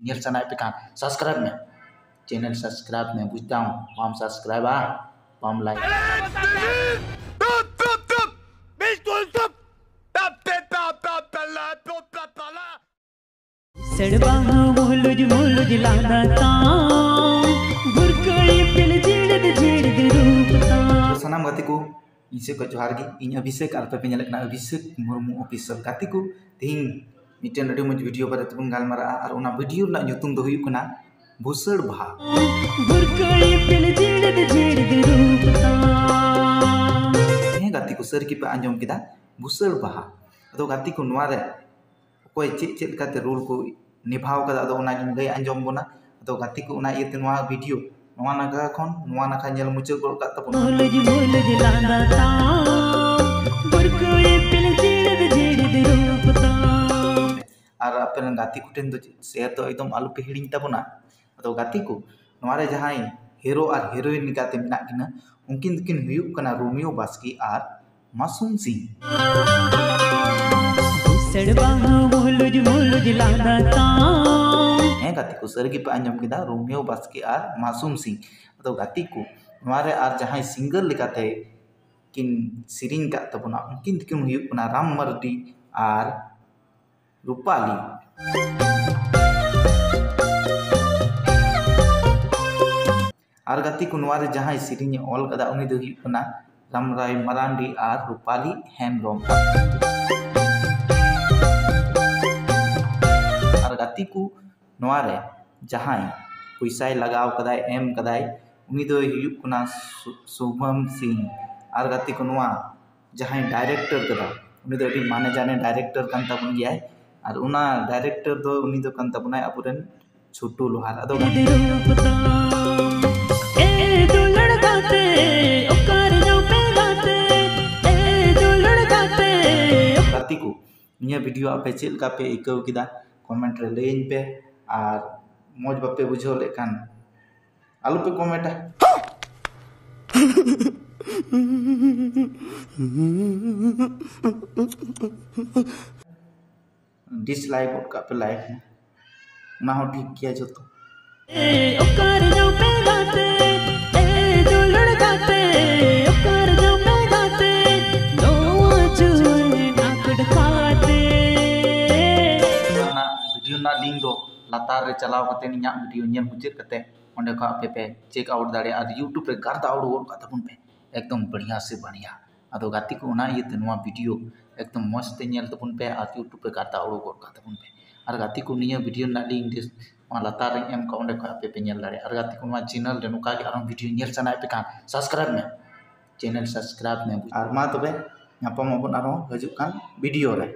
nyel sana pe kan subscribe me channel subscribe me bujtam pam subscribe pam like सड़बा मुलुज लादाता बुरकड़ी पिल झिड़द झिड़द रूपता सनाम गाती को इसे को जोहार गी इन अभिषेक आर पे नेलक ना अभिषेक मुर्मू ऑफिशियल गाती को तीन मिटन अडी मज वीडियो बारे तबन गालमारा आर ओना वीडियो ना nyutum do huyuk kana busad baha बुरकड़ी पिल झिड़द झिड़द रूपता हे गाती को सर की पे आंजम किदा busad baha ado गाती को नोआ रे कोई चेक काते रूल को निभाव कदा अदो ओना गिन लay आंजम बोना अदो गाती को ओना इते नोआ वीडियो नोआ नागा खन नोआ नाखा नेल मुचे गोल का तबन मुलुज लादाता बुरकड़ी पिल झिड़द झिड़द रूपता आर अपन गाती को टेन दो शेयर तो एकदम आलू पे हिडिंग तबना अदो गाती को नोआ रे जहां हीरो आर हीरोइन गाते मिना किना उनकिन किन हुयुक कना रोमियो बास्की आर मासूम सिंह सड़बा मुलुज लादाता हे गाती को सर की पे आंजम किदा रोमियो बास्की आर मासूम सिंह अदो गाती को नोआ रे आर जहां सिंगर लेकाते किन सिरिंग का तबना उनकिन किन हुयुक कना राम मर्डी आर रूपाली आर गाती को नोआ रे जहां सिरिंग ऑल कदा उनी दो हुयुक कना रामराय मरांडी आर रूपाली हेमब्रम आर गाती को नोआ रे जहां पैसा लगाव कदाय एम कदाय उनी दो हुयुक कना शुभम सिंह आर गाती को नोआ जहां डायरेक्टर कदा उनी दो अडी माने जाने डायरेक्टर कान तबन गया और उना डायरेक्टर दो उनी दो कान तबना अपुरन छोटू लोहार अदो गाती को निया वीडियो आपे चेल का पे इकव किदा कमेंट रे लेइन पे और मौज बापे बुझो लेकान आलू पे कमेंट डिसलाइक का पे लाइक ना हो ठीक किया जो तो ओकर जो पे गाते ए जो लड़काते ओकर जो पे गाते दो चुए नाकड़ खाते ना वीडियो ना लिंक दो लातार रे चलाव कते निया वीडियो नेल मुचेत कते ओंडे का पे चेक आउट दाड़े और यूट्यूब रे गारदा आउट गोल का तबन पे एकदम बढ़िया से बढ़िया अदो गाती को ना ये नवा वीडियो एकदम मस्त नेल तबन पे और यूट्यूब पे गारदा आउट गोल का तबन पे और गाती को निया वीडियो ना लिंक दिस लातार रे एम का ओंडे का पे नेल दाड़े और गाती को चैनल रे नुका के आरो वीडियो नेल सना पे कान सब्सक्राइब में चैनल सब्सक्राइब में और मा तबे नापम अपन आरो हजू कान वीडियो रे।